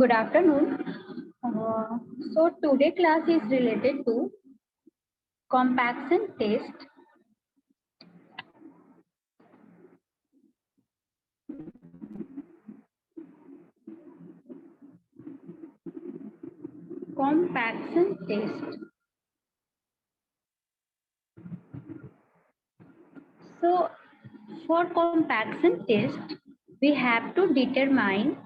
Good afternoon. So today class is related to compaction test. Compaction test. So for compaction test, we have to determine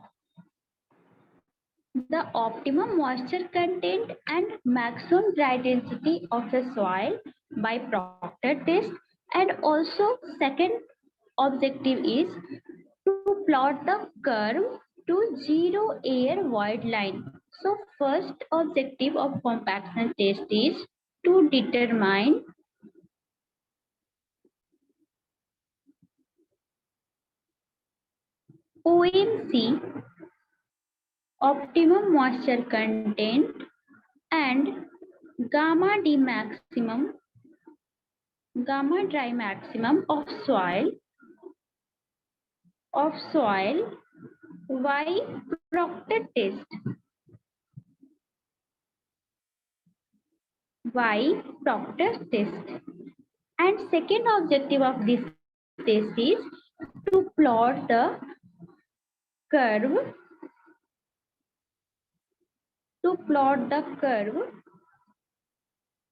the optimum moisture content and maximum dry density of the soil by Proctor test, and also second objective is to plot the curve to zero air void line. So first objective of compaction test is to determine OMC, optimum moisture content, and gamma D maximum, gamma dry maximum of soil by Proctor test. By Proctor test. And second objective of this test is to plot the curve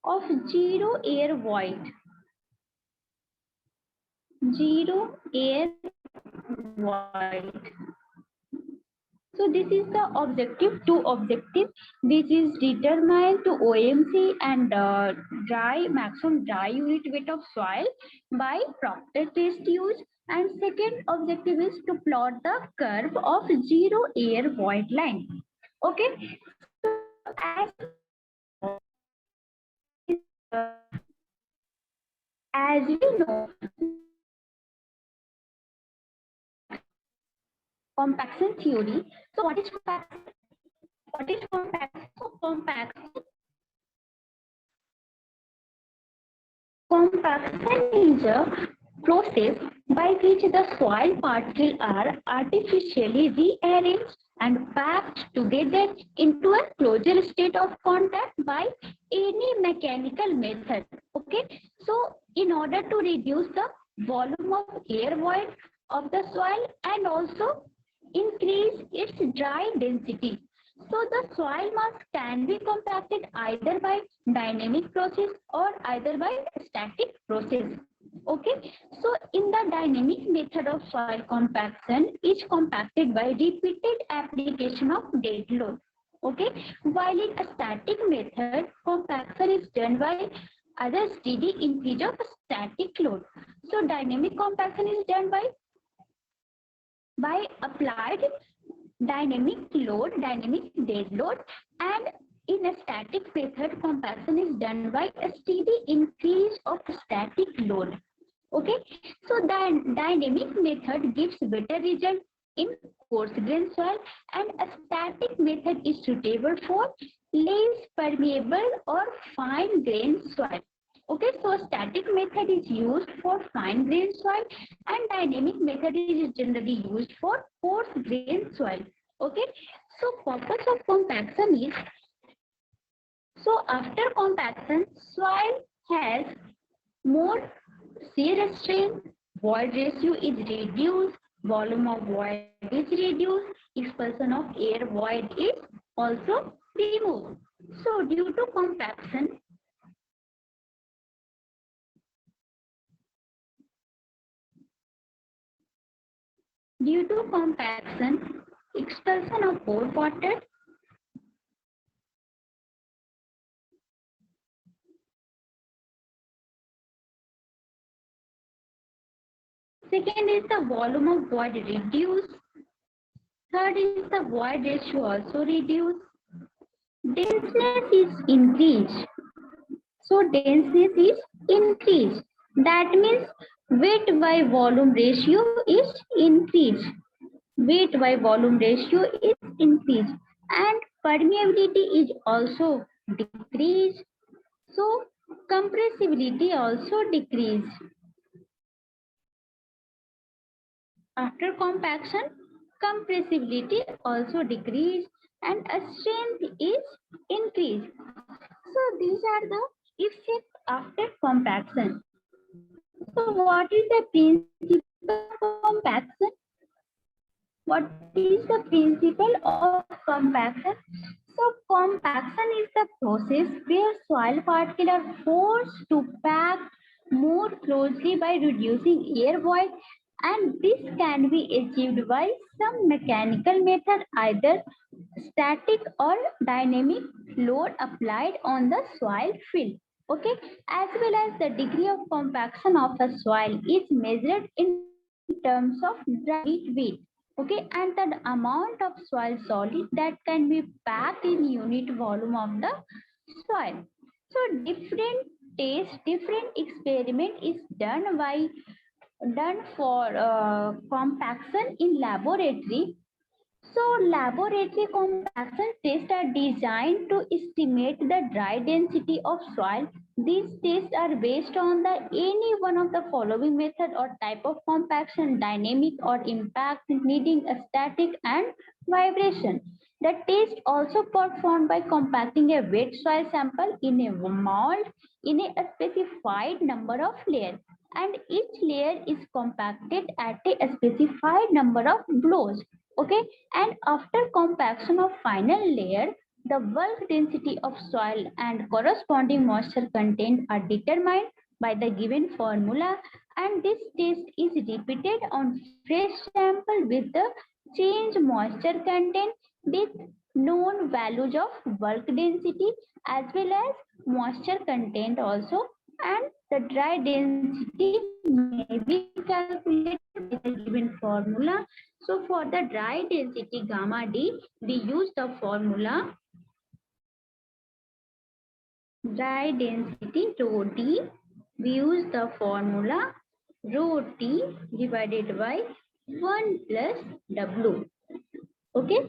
of zero air void. Zero air void. So this is the objective, two objectives. This is determined to OMC and maximum dry unit weight of soil by Proctor test use. And second objective is to plot the curve of zero air void line. Okay. So as we know, compaction theory. So what is compaction? What is compaction? So compaction is a process by which the soil particles are artificially rearranged and packed together into a closure state of contact by any mechanical method. Okay, so in order to reduce the volume of air void of the soil and also increase its dry density. So the soil mass can be compacted either by dynamic process or either by static process. Okay, so in the dynamic method of soil compaction is compacted by repeated application of dead load. Okay, while in a static method, compaction is done by other steady increase of static load. So dynamic compaction is done by applied dynamic load, dynamic dead load, and in a static method, compaction is done by a steady increase of static load. Okay, so the dynamic method gives better result in coarse grain soil, and a static method is suitable for less permeable or fine grain soil. Okay, so static method is used for fine grain soil and dynamic method is generally used for coarse grain soil. Okay, so purpose of compaction is, so after compaction, soil has more shear strength, void ratio is reduced, volume of void is reduced, expulsion of air void is also removed. So due to compaction, expulsion of pore water, second is the volume of void reduced, third is the void ratio also reduced, denseness is increased. So denseness is increased. That means weight by volume ratio is increased. Weight by volume ratio is increased and permeability is also decreased. So compressibility also decreased. After compaction, compressibility also decreased. and a strength is increased. So these are the effects after compaction. So what is the principle of compaction? What is the principle of compaction? So compaction is the process where soil particles are forced to pack more closely by reducing air void, and this can be achieved by some mechanical method, either static or dynamic load applied on the soil field. Okay, as well as the degree of compaction of a soil is measured in terms of dry weight. Okay, and the amount of soil solid that can be packed in unit volume of the soil. So different taste, different experiment is done for compaction in laboratory. So laboratory compaction tests are designed to estimate the dry density of soil. These tests are based on the any one of the following method or type of compaction: dynamic or impact, needing a static and vibration. The test also performed by compacting a wet soil sample in a mold in a specified number of layers, and each layer is compacted at a specified number of blows. Okay, and after compaction of final layer, the bulk density of soil and corresponding moisture content are determined by the given formula, and this test is repeated on fresh sample with the change moisture content with known values of bulk density as well as moisture content also, and the dry density may be calculated by the given formula. So for the dry density gamma D, we use the formula dry density rho D. We use the formula rho T divided by 1 plus W. Okay.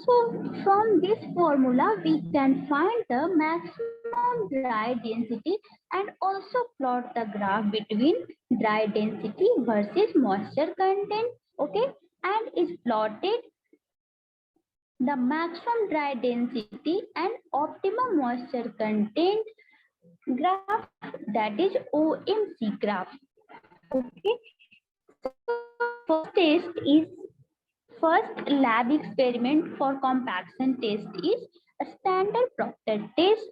So from this formula, we can find the maximum dry density and also plot the graph between dry density versus moisture content. Okay. And is plotted the maximum dry density and optimum moisture content graph, that is OMC graph. Okay. So first lab experiment for compaction test is a standard Proctor test.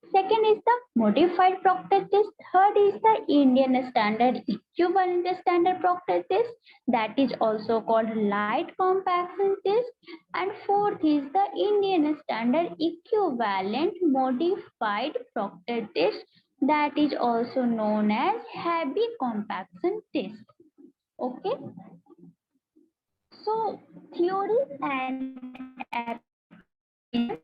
Second is the modified Proctor test. Third is the Indian standard equivalent standard Proctor test, that is also called light compaction test. And fourth is the Indian standard equivalent modified Proctor test, that is also known as heavy compaction test. Okay. So theory and application.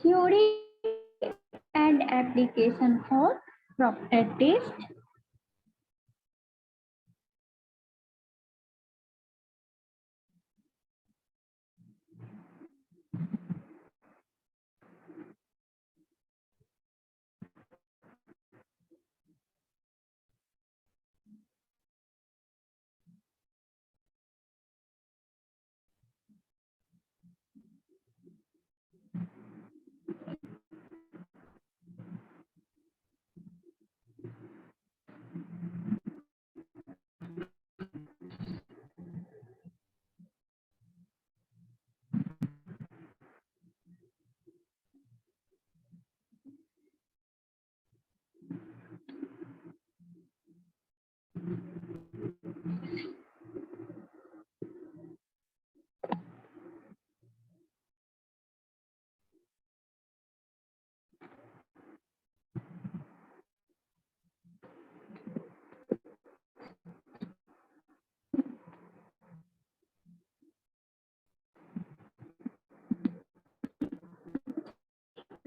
Theory and application for Proctor test.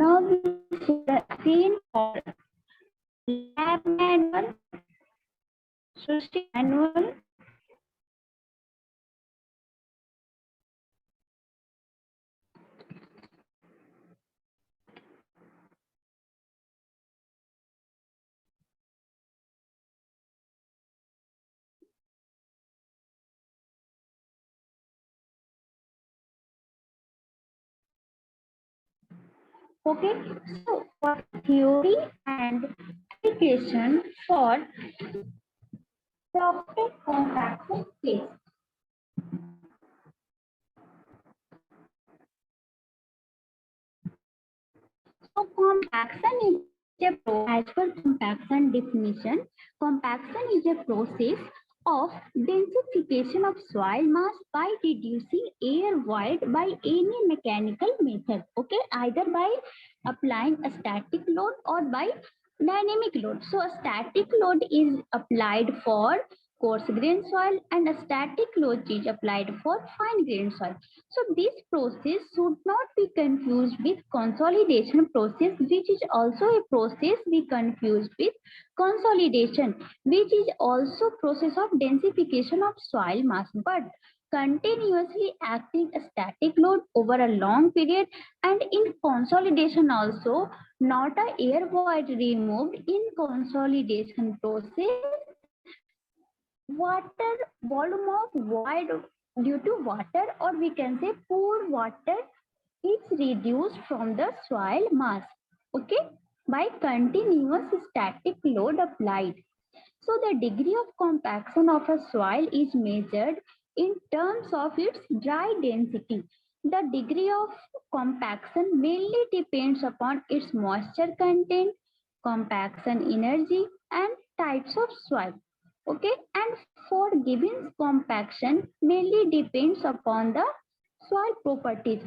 Now we see the scene for lab manual, Srushti manual. Okay, so for theory and application for software compaction phase. So compaction is as per compaction definition, compaction is a process of densification of soil mass by reducing air void by any mechanical method. Okay, either by applying a static load or by dynamic load. So a static load is applied for coarse grain soil and a static load is applied for fine grain soil. So this process should not be confused with consolidation process, which is also a process we confuse with consolidation, which is also process of densification of soil mass, but continuously acting a static load over a long period, and in consolidation also not a air void removed in consolidation process, water volume of void due to water, or we can say poor water, is reduced from the soil mass, okay, by continuous static load applied. So the degree of compaction of a soil is measured in terms of its dry density. The degree of compaction mainly depends upon its moisture content, compaction energy, and types of soil. Okay, and for given compaction mainly depends upon the soil properties.